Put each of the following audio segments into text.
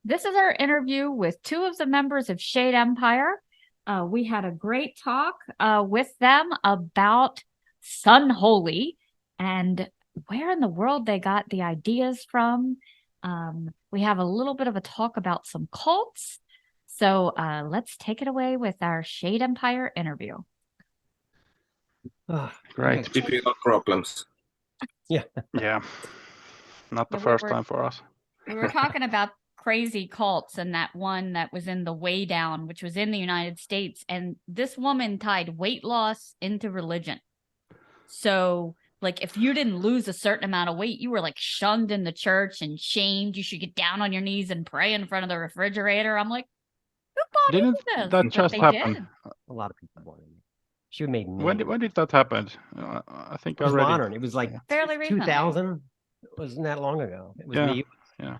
This is our interview with two of the members of Shade Empire. We had a great talk with them about Sunholy and where in the world they got the ideas from. We have a little bit of a talk about some cults. So let's take it away with our Shade Empire interview. Great. Typical problems. Yeah. Not the first time for us. We were talking about crazy cults and that one that was in the Way Down, which was in the United States. And this woman tied weight loss into religion. So, like, if you didn't lose a certain amount of weight, you were like shunned in the church and shamed. You should get down on your knees and pray in front of the refrigerator. I'm like, who bought Didn't this? that just happen? A lot of people bought it. She made When did that happen? I think it was I read modern. It was like fairly recently. 2000. It wasn't that long ago. It was me. Yeah.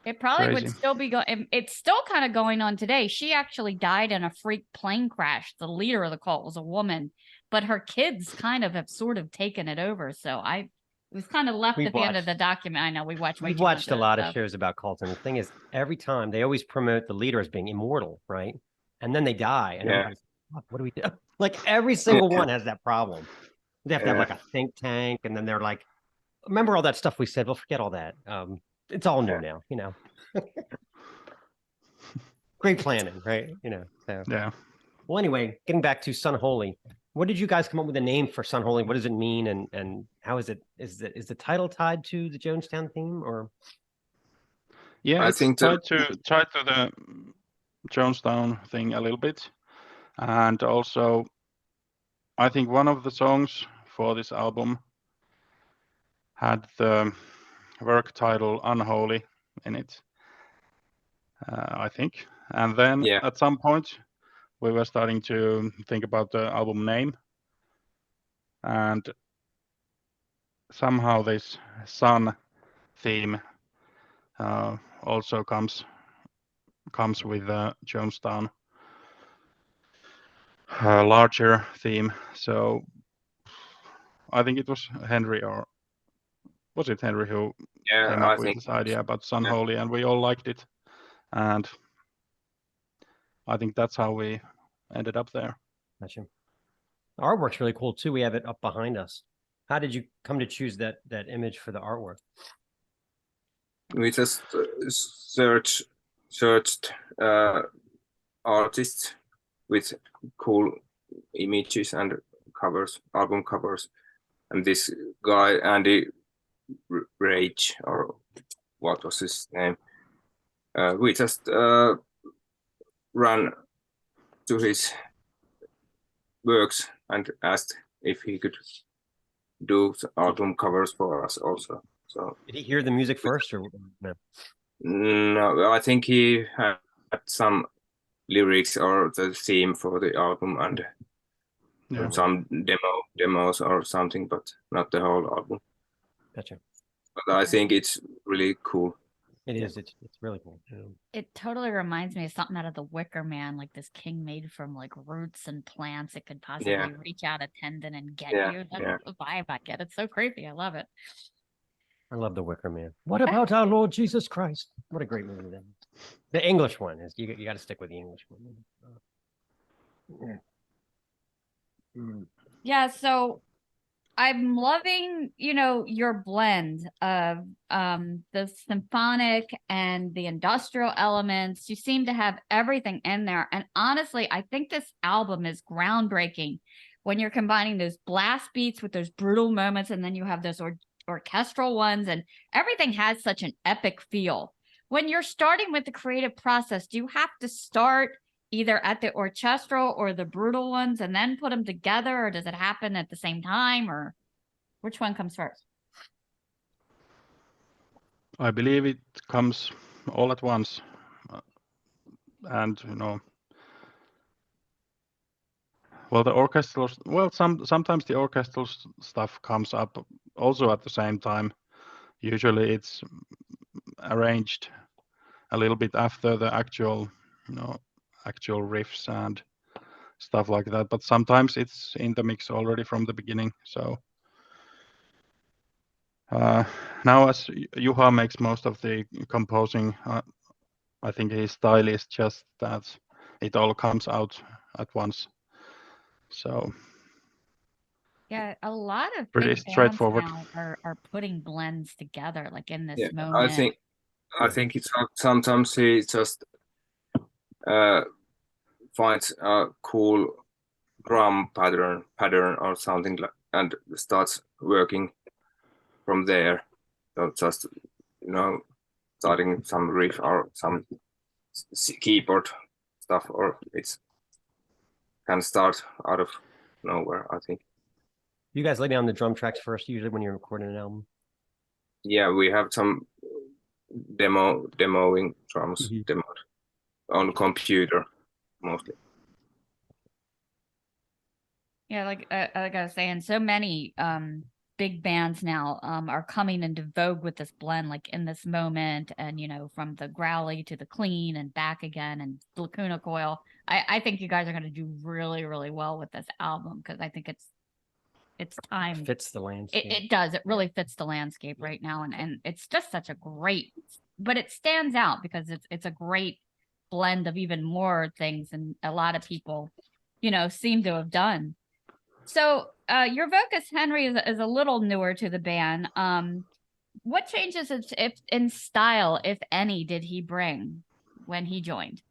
It probably would still be going. It's still kind of going on today. She actually died in a freak plane crash. The leader of the cult was a woman, but her kids kind of have sort of taken it over. So it was kind of left at the end of the document. I know we watched. We've watched a lot of shows about cults, and the thing is, every time they always promote the leader as being immortal, right? And then they die, and everybody's like, what do we do? Like every single one has that problem. They have to have like a think tank, and then they're like, remember all that stuff we said? Well, forget all that. It's all new now, you know. Great planning, right? You know. So. Yeah. Well, anyway, getting back to Sunholy, what did you guys come up with a name for Sunholy? What does it mean, and how is it? Is the title tied to the Jonestown theme, or? Yeah, I think tied to the Jonestown thing a little bit, and also, I think one of the songs for this album had the work title "Unholy" in it. I think, and then at some point we were starting to think about the album name, and somehow this sun theme also comes with the Jonestown larger theme. So I think it was Henry, or was it Henry who came up with this idea about Sunholy, and we all liked it, and I think that's how we ended up there. Gotcha. The artwork's really cool too. We have it up behind us. How did you come to choose that image for the artwork? We just searched artists with cool images and covers, album covers, and this guy Andy Rage, or what was his name? We just ran to his works and asked if he could do album covers for us also. So did he hear the music first, or no? No, I think he had some lyrics or the theme for the album and some demos or something, but not the whole album. Gotcha. But I think it's really cool. It is. It's really cool. It totally reminds me of something out of the Wicker Man, like this king made from like roots and plants. It could possibly reach out a tendon and get you. That's the vibe I get. It's so creepy. I love it. I love the Wicker Man. What about our Lord Jesus Christ? What a great movie that is. The English one is. You got to stick with the English one. Yeah. So I'm loving, your blend of the symphonic and the industrial elements. You seem to have everything in there. And honestly, I think this album is groundbreaking when you're combining those blast beats with those brutal moments, and then you have those orchestral ones, and everything has such an epic feel. When you're starting with the creative process, do you have to start either at the orchestral or the brutal ones and then put them together, or does it happen at the same time, or which one comes first? I believe it comes all at once, and well, the orchestral. Well, sometimes the orchestral stuff comes up also at the same time. Usually, it's arranged a little bit after the actual riffs and stuff like that. But sometimes it's in the mix already from the beginning. So, Now, as Juha makes most of the composing, I think his style is just that it all comes out at once. So yeah, a lot of pretty big bands straightforward now are putting blends together, like in this Yeah, moment. I think it's sometimes he just finds a cool drum pattern or something like, and starts working from there. So just starting some riff or some keyboard stuff, or it's can start out of nowhere, I think. You guys lay down the drum tracks first, usually when you're recording an album. Yeah, we have some demoing drums demoed on computer mostly. Yeah, like I was saying, so many big bands now are coming into vogue with this blend, like in this moment, and from the growly to the clean and back again, and Lacuna Coil. I think you guys are going to do really, really well with this album, because I think it's time. It fits the landscape. It does. It really fits the landscape right now, and it's just such a great. But it stands out because it's a great blend of even more things, and a lot of people, seem to have done. So your vocalist Henry is a little newer to the band. What changes if in style, if any, did he bring when he joined?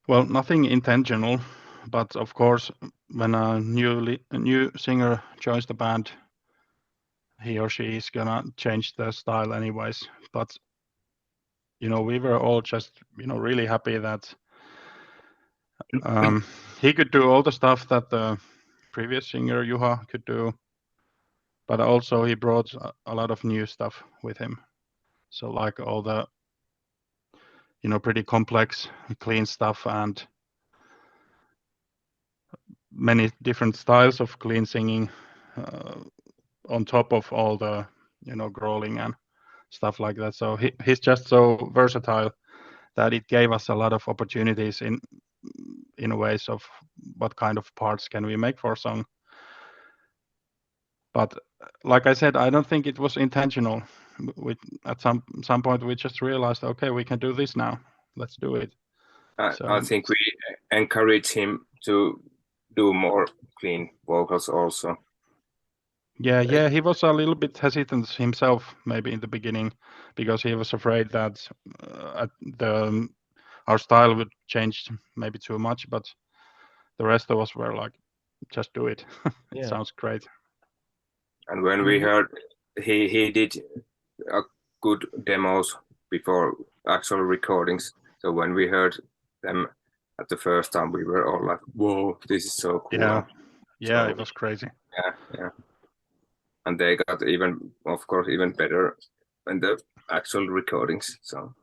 Well, nothing intentional, but of course, when a new singer joins the band, he or she is gonna change their style anyways. But we were all just really happy that he could do all the stuff that the previous singer Juha could do, but also he brought a lot of new stuff with him. So like all the pretty complex clean stuff and many different styles of clean singing on top of all the growling and stuff like that. So he's just so versatile that it gave us a lot of opportunities in ways of what kind of parts can we make for a song. But like I said, I don't think it was intentional. At some point we just realized, okay, we can do this now. Let's do it. I think we encourage him to do more clean vocals also. Yeah, he was a little bit hesitant himself, maybe in the beginning, because he was afraid that our style would change maybe too much. But the rest of us were like, just do it. It sounds great. And when we heard he did a good demos before actual recordings, so when we heard them at the first time, we were all like, "Whoa, this is so cool!" Yeah, so, it was crazy. Yeah. And they got of course, even better in the actual recordings. So,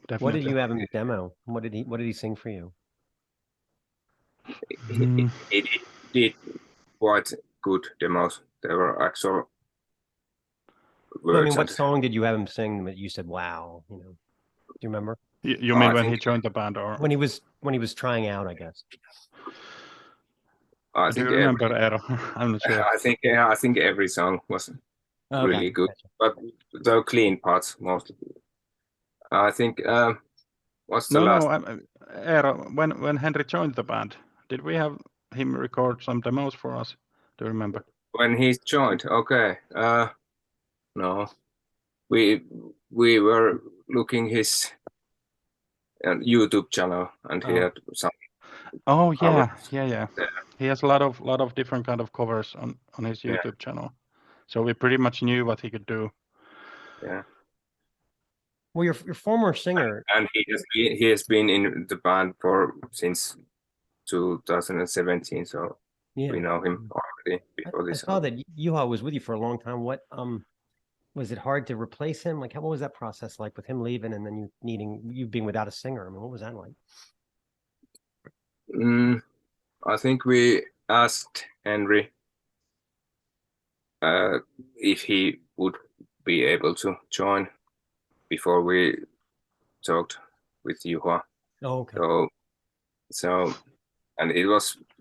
definitely. What did you have him demo? What did he sing for you? He did quite good demos. They were actual words. I mean, what song did you have him sing that you said, "Wow"? Do you remember? You mean when he joined the band, or when he was trying out? I guess. Do you remember, Eero? I'm not sure. I think every song was really good, but the clean parts mostly. I think what's the last? No, Eero, when Henry joined the band, did we have him record some demos for us? Do you remember? When he joined, okay. No, we were looking his YouTube channel, and he had some. Oh yeah. He has a lot of different kind of covers on his YouTube channel, so we pretty much knew what he could do. Yeah. Well, your former singer, and he has been in the band since 2017, so we know him already before this. I saw that Juha was with you for a long time. What was it hard to replace him? Like, what was that process like with him leaving and then you being without a singer? I mean, what was that like? I think we asked Henry if he would be able to join before we talked with Juha. Oh, okay. So, and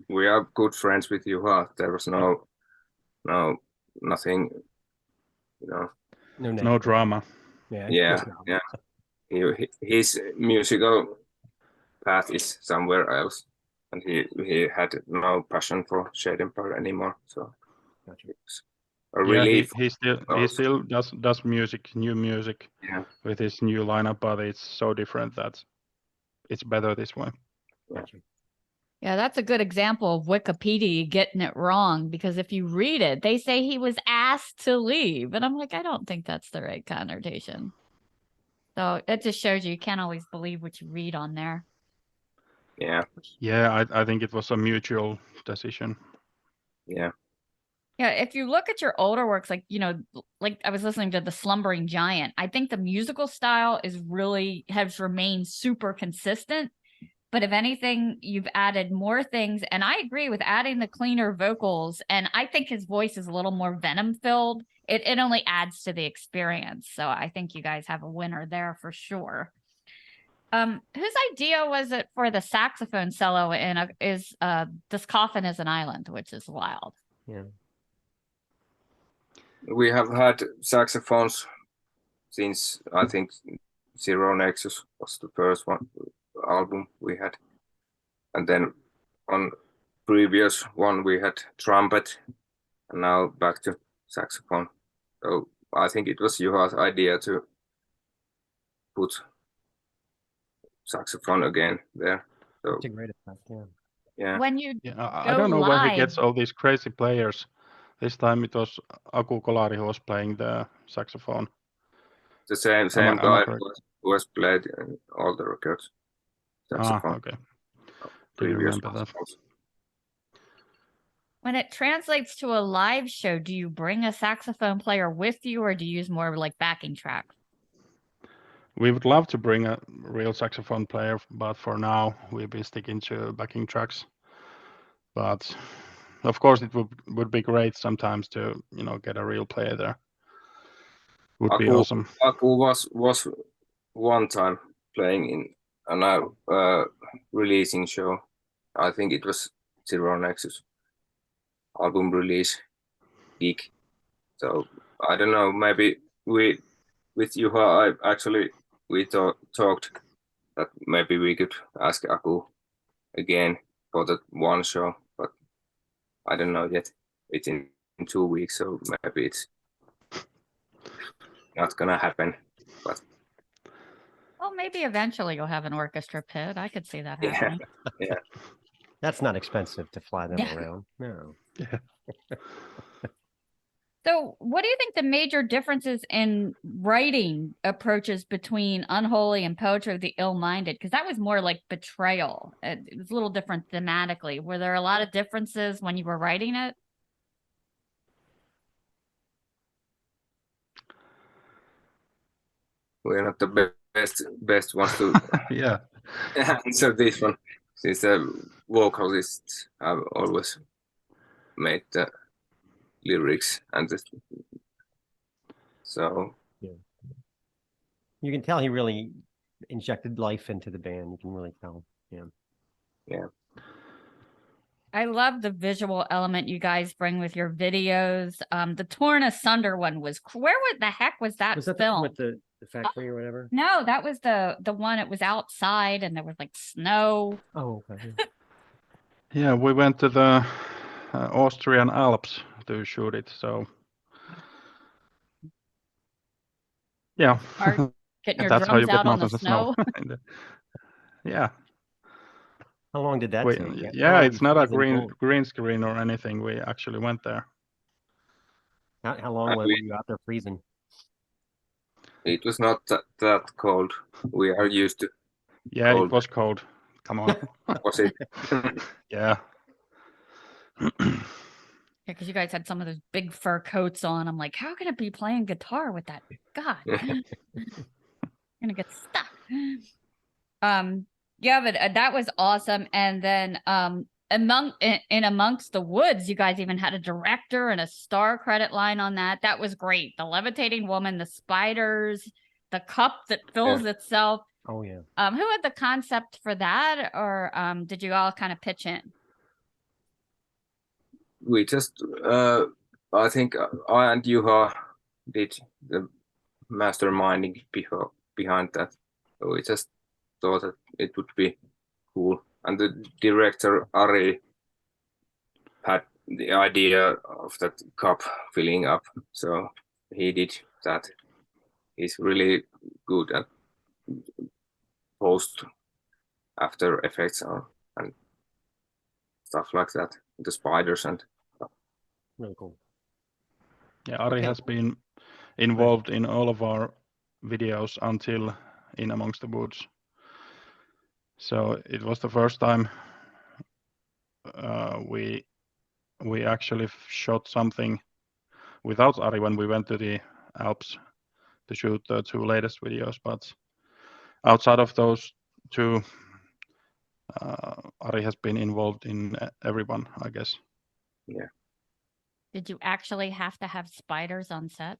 we are good friends with Juha. There was no No, nothing. You know. No drama. Yeah. His musical path is somewhere else, and he had no passion for Shadenpire anymore. So it's a relief. He still does music, new music, with his new lineup, but it's so different that it's better this way. Yeah, that's a good example of Wikipedia getting it wrong, because if you read it, they say he was asked to leave. And I'm like, I don't think that's the right connotation. So it just shows you can't always believe what you read on there. Yeah. Yeah, I think it was a mutual decision. Yeah. Yeah, if you look at your older works, like, you know, like I was listening to The Slumbering Giant, I think the musical style has remained super consistent. But if anything, you've added more things. And I agree with adding the cleaner vocals. And I think his voice is a little more venom filled. It only adds to the experience. So I think you guys have a winner there for sure. Whose idea was it for the saxophone solo is This Coffin is an Island, which is wild. Yeah. We have had saxophones since, I think, Zero Nexus was the first album we had. And then on previous one we had trumpet, and now back to saxophone. So I think it was Juha's idea to put saxophone again there. So it's a great effect, yeah. When you I don't know where he gets all these crazy players. This time it was Aku Kolari who was playing the saxophone. The same guy who has played in all the records. Saxophone. Okay. Didn't Previous remember that. When it translates to a live show, do you bring a saxophone player with you, or do you use more like backing tracks? We would love to bring a real saxophone player, but for now we'll be sticking to backing tracks. But of course, it would be great sometimes to get a real player there. Would be awesome. Aku was one time playing in a releasing show. I think it was Zero Nexus album release gig. So I don't know. Maybe with Juha, we talked that maybe we could ask Aku again for that one show, but I don't know yet. It's in 2 weeks, so maybe it's not gonna happen. But well, maybe eventually you'll have an orchestra pit. I could see that happening. Yeah. That's not expensive to fly them around. No. Yeah. So what do you think the major differences in writing approaches between Unholy and Poetry of the Ill-Minded? Because that was more like betrayal. It was a little different thematically. Were there a lot of differences when you were writing it? We're not the best ones to answer this one, since the vocalists have always made the lyrics and so you can tell he really injected life into the band. You can really tell. Yeah. I love the visual element you guys bring with your videos. The Torn Asunder one was, where the heck was that film? With the factory or whatever? No, that was the one. It was outside and there was like snow. Oh, okay. Yeah, we went to the Austrian Alps to shoot it. So yeah, getting your that's how you drums get out on the mountains snow. Yeah. How long did that take? Yeah, it's not a green screen or anything. We actually went there. How long were you out there freezing? It was not that cold. We are used to. Yeah, cold. It was cold. Come on. Was it? Yeah. Yeah, because you guys had some of those big fur coats on. I'm like, how can it be playing guitar with that? God, I'm gonna get stuck. Yeah, but that was awesome. And then amongst the woods, you guys even had a director and a star credit line on that. That was great. The levitating woman, the spiders, the cup that fills itself. Oh yeah. Who had the concept for that, or did you all kind of pitch in? We just I think I and Juha did the masterminding behind that. So we just thought that it would be cool. And the director Ari had the idea of that cup filling up, so he did that. He's really good at post after effects and stuff like that. The spiders and stuff. Really cool. Yeah, Ari Okay. has been involved in all of our videos until In Amongst the Woods. So it was the first time we actually shot something without Ari when we went to the Alps to shoot the 2 latest videos. But outside of those 2, Ari has been involved in everyone, I guess. Yeah. Did you actually have to have spiders on set?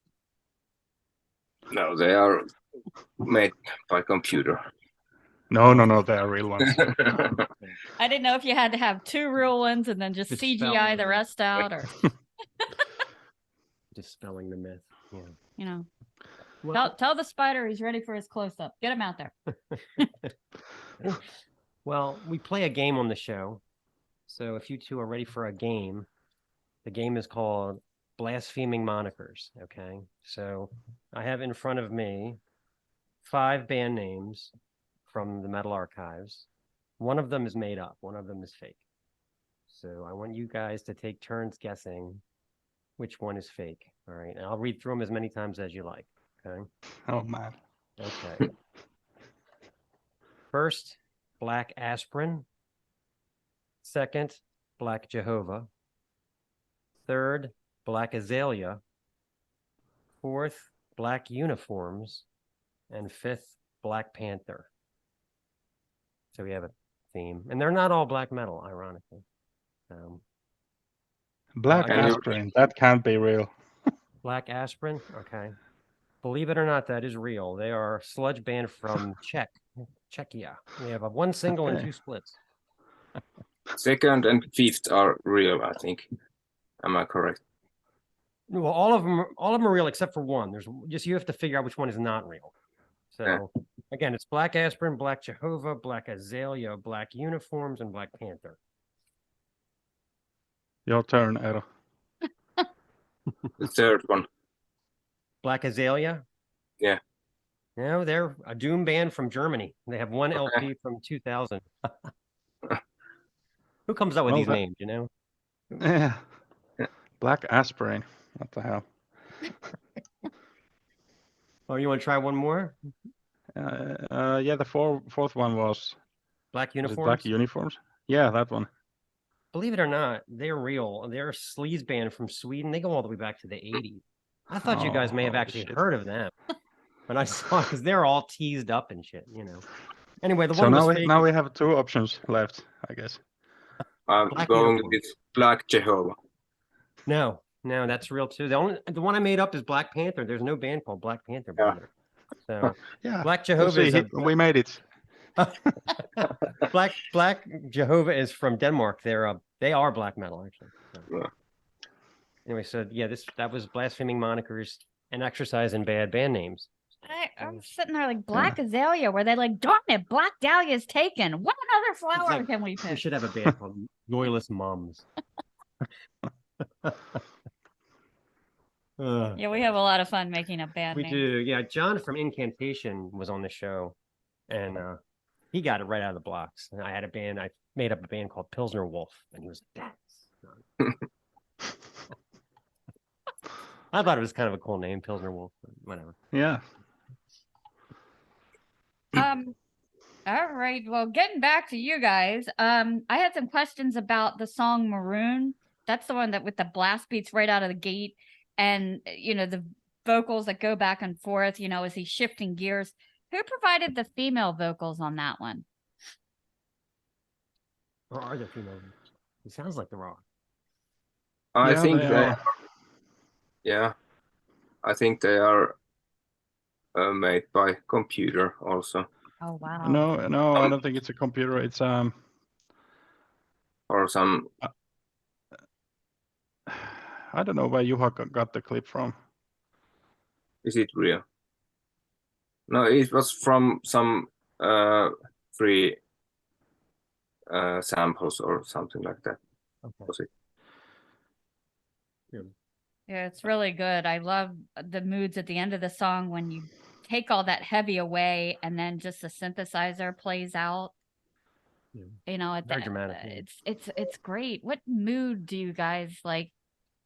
No, they are made by computer. No, they are real ones. I didn't know if you had to have 2 real ones and then just It's CGI the rest out, or Dispelling the myth. Yeah. you know. Well, Tell the spider he's ready for his close up. Get him out there. well, we play a game on the show. So if you 2 are ready for a game, the game is called Blaspheming Monikers. Okay. So I have in front of me 5 band names from the Metal Archives. One of them is made up, one of them is fake. So I want you guys to take turns guessing which one is fake. All right. And I'll read through them as many times as you like. Okay. Oh man. Okay. First, Black Aspirin. Second, Black Jehovah. Third, Black Azalea. Fourth, Black Uniforms. And fifth, Black Panther. So we have a theme. And they're not all black metal, ironically. Black Aspirin, that can't be real. Black Aspirin? Okay. Believe it or not, that is real. They are a sludge band from Czechia. We have 1 single and 2 splits. Second and fifth are real, I think. Am I correct? Well, all of them are real except for one. There's just, you have to figure out which one is not real. So again, it's Black Aspirin, Black Jehovah, Black Azalea, Black Uniforms, and Black Panther. Your turn, Eero. The third one. Black Azalea? Yeah. No, they're a doom band from Germany. They have 1 LP from 2000. Who comes up with these names, you know? Yeah. Black Aspirin. What the hell? Oh, you want to try one more? Yeah, the fourth one was Black Uniforms. Black Uniforms. Yeah, that one. Believe it or not, they're real. They're a sleaze band from Sweden. They go all the way back to the 80s. I thought you guys may have actually heard of them, but I saw because they're all teased up and shit, you know. Anyway, the one now we have 2 options left, I guess. I'm going with Black Jehovah. No, that's real too. The one I made up is Black Panther. There's no band called Black Panther. So yeah, Black Jehovah we made it. Black Jehovah is from Denmark. They are black metal actually. So. Yeah. Anyway, so yeah, that was Blaspheming Monikers and Exercise in Bad Band Names. I'm sitting there like Black Azalea, where they like, darn it, Black Dahlia's taken. What other flower can we pick? We should have a band called Joyless Mums. Yeah, we have a lot of fun making a band name. We do. Yeah, John from Incantation was on the show, and he got it right out of the blocks. And I made up a band called Pilsner Wolf, and he was like, that's I thought it was kind of a cool name, Pilsner Wolf, but whatever. Yeah. All right. Well, getting back to you guys, I had some questions about the song Maroon. That's the one that with the blast beats right out of the gate, and you know, the vocals that go back and forth, you know, as he's shifting gears. Who provided the female vocals on that one? Or are there female vocals? It sounds like there are. I think they are. Yeah. I think they are made by computer also. Oh wow. No, I don't think it's a computer. It's or some I don't know where you got the clip from. Is it real? No, it was from some free samples or something like that. Okay. Was it? Yeah, it's really good. I love the moods at the end of the song when you take all that heavy away and then just the synthesizer plays out. Yeah. You know, at Very the, dramatic. Yeah. it's great. What mood do you guys like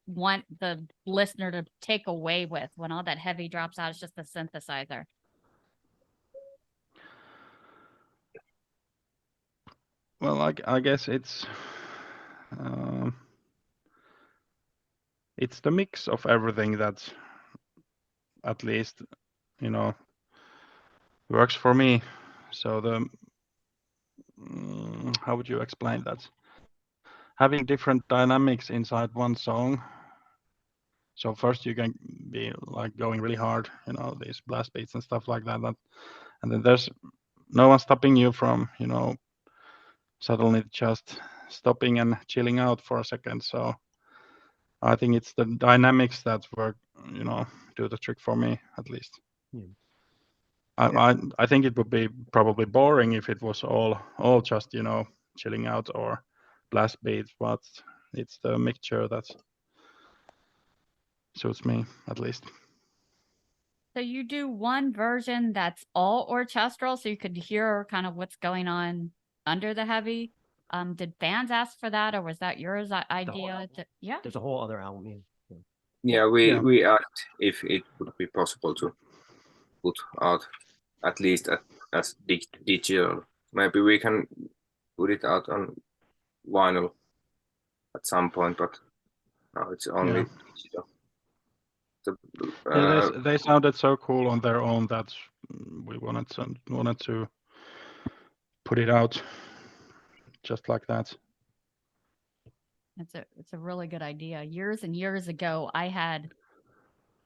want the listener to take away with when all that heavy drops out? It's just the synthesizer. Well, I guess it's the mix of everything that, at least, you know, works for me. So how would you explain that? Having different dynamics inside one song. So first you can be like going really hard, you know, these blast beats and stuff like that. And then there's no one stopping you from, you know, suddenly just stopping and chilling out for a second. So I think it's the dynamics that work, you know, do the trick for me, at least. I think it would be probably boring if it was all just, you know, chilling out or blast beats, but it's the mixture that suits me, at least. So you do one version that's all orchestral, so you could hear kind of what's going on under the heavy. Did fans ask for that, or was that yours idea? Yeah. There's a whole other album. Yeah, we asked if it would be possible to put out at least as digital. Maybe we can put it out on vinyl at some point, but now it's only digital. They sounded so cool on their own that we wanted to put it out just like that. It's a really good idea. Years and years ago, I had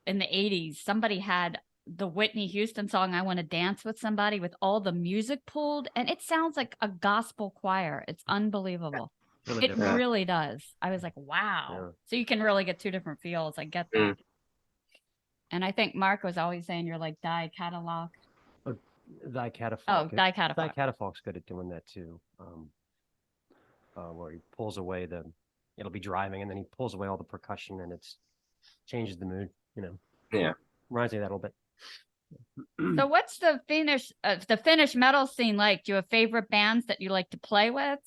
in the 80s, somebody had the Whitney Houston song "I Want to Dance with Somebody" with all the music pulled, and it sounds like a gospel choir. It's unbelievable. It really does. I was like, wow. Yeah. So you can really get two different feels. I get that. And I think Mark was always saying you're like Die Catalog. Die Catafalque. Oh, Die Catafalque. Die Catafalque's good at doing that too. Where he pulls away it'll be driving and then he pulls away all the percussion and it's changes the mood, you know. Yeah. Reminds me of that a little bit. So what's the Finnish metal scene like? Do you have favorite bands that you like to play with?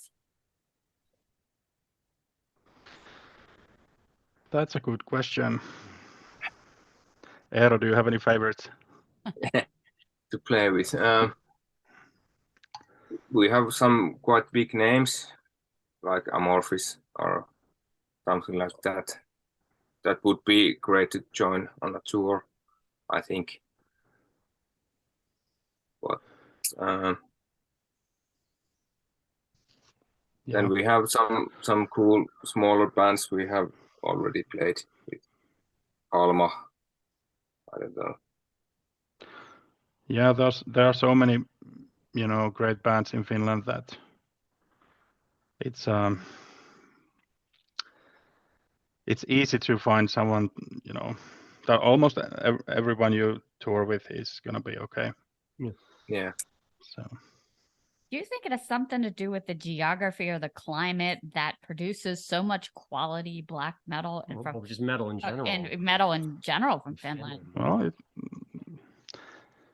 That's a good question. Eero, do you have any favorites? To play with? We have some quite big names, like Amorphis or something like that. That would be great to join on a tour, I think. But then we have some cool smaller bands we have already played with. Alma, I don't know. Yeah, there are so many, you know, great bands in Finland that it's easy to find someone, you know, that almost everyone you tour with is gonna be okay. Yeah. So. Do you think it has something to do with the geography or the climate that produces so much quality black metal or just metal in general? And metal in general from Finland. Well,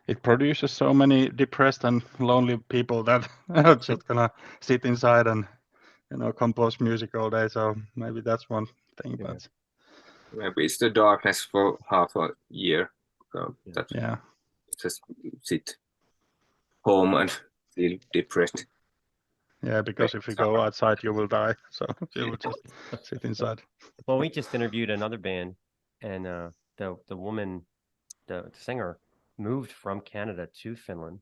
it produces so many depressed and lonely people that are just gonna sit inside and, you know, compose music all day. So maybe that's one thing. Yeah. But maybe it's the darkness for half a year. So just sit home and feel depressed. Yeah, because if you go outside, you will die. So you will just sit inside. Well, we just interviewed another band, and the woman, the singer, moved from Canada to Finland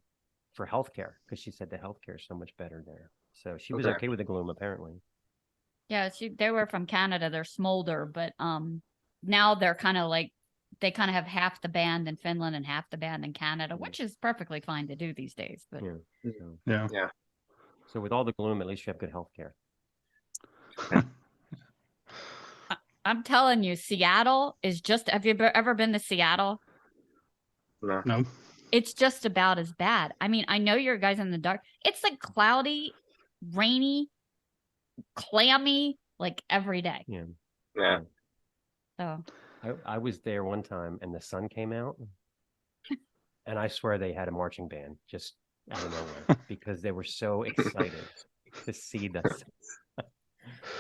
for healthcare because she said the healthcare is so much better there. So she was okay with the gloom, apparently. Yeah, they were from Canada. They're Smolder, but now they're kind of like they kind of have half the band in Finland and half the band in Canada, which is perfectly fine to do these days. But yeah. So with all the gloom, at least you have good health care. I'm telling you, Seattle is just. Have you ever been to Seattle? No. It's just about as bad. I mean, I know you're guys in the dark. It's like cloudy, rainy, clammy, like every day. Yeah. So I was there one time and the sun came out, and I swear they had a marching band just out of nowhere because they were so excited to see this.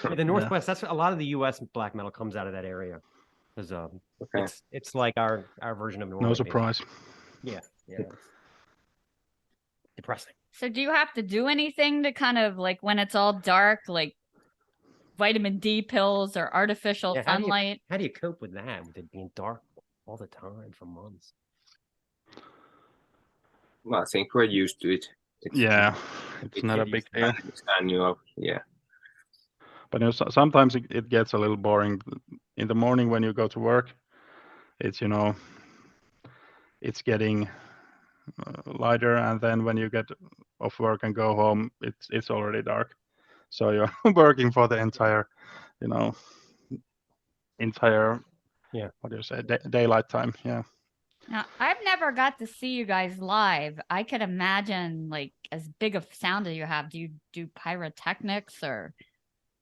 The Northwest, that's a lot of the U.S. black metal comes out of that area. Because it's like our version of Norway. No surprise. Yeah. It's depressing. So do you have to do anything to kind of like when it's all dark, like vitamin D pills or artificial sunlight? How do you cope with that, with it being dark all the time for months? Well, I think we're used to it. It's not a big deal. It's annual, yeah. But sometimes it gets a little boring. In the morning when you go to work, it's it's getting lighter, and then when you get off work and go home, it's already dark. So you're working for the entire what do you say, daylight time. Yeah. Now, I've never got to see you guys live. I could imagine like as big of sound as you have. Do you do pyrotechnics or?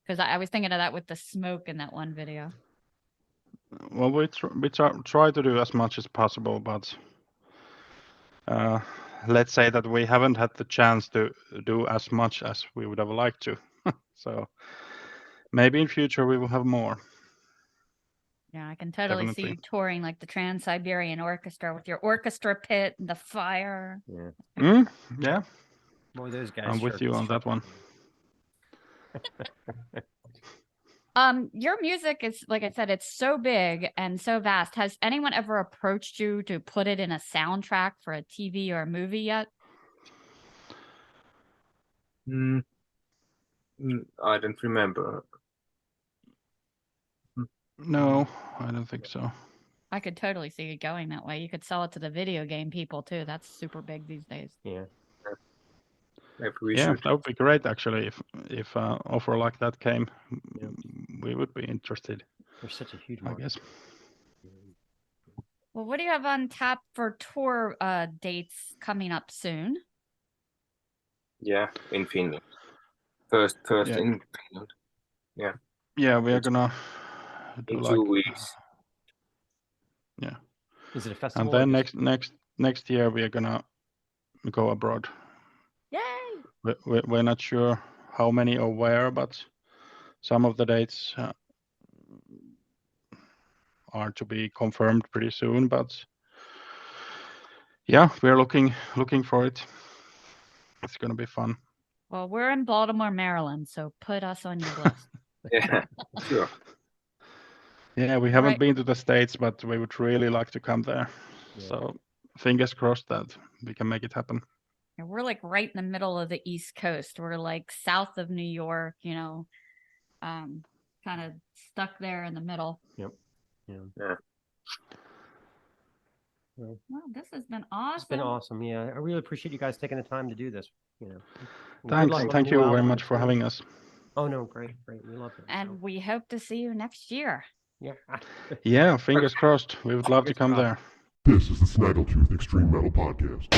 Because I was thinking of that with the smoke in that one video. Well, we try to do as much as possible, but let's say that we haven't had the chance to do as much as we would have liked to. So maybe in future we will have more. Yeah, I can totally see you touring like the Trans-Siberian Orchestra with your orchestra pit and the fire. Yeah. Boy, those guys. I'm with you on that one. Your music is, like I said, it's so big and so vast. Has anyone ever approached you to put it in a soundtrack for a TV or a movie yet? I don't remember. No, I don't think so. I could totally see it going that way. You could sell it to the video game people too. That's super big these days. Yeah. That would be great actually. If an offer like that came, we would be interested. There's such a huge market. I guess. Well, what do you have on tap for tour dates coming up soon? Yeah, in Finland. First in Finland. Yeah. Yeah, we are gonna do in 2 weeks. Yeah. Is it a festival? And then next year we are gonna go abroad. Yay! We're not sure how many or where, but some of the dates are to be confirmed pretty soon. But yeah, we're looking for it. It's gonna be fun. Well, we're in Baltimore, Maryland, so put us on your list. Yeah, sure. Yeah, we haven't been to the States, but we would really like to come there. Yeah. So fingers crossed that we can make it happen. And we're like right in the middle of the East Coast. We're like south of New York, kind of stuck there in the middle. Yep. Yeah. Well, this has been awesome. It's been awesome. Yeah, I really appreciate you guys taking the time to do this. Thank you very much for having us. Oh no, great. We love it. And we hope to see you next year. Yeah. Yeah, fingers crossed. We would love to come there. This is the Snaggletooth Extreme Metal Podcast.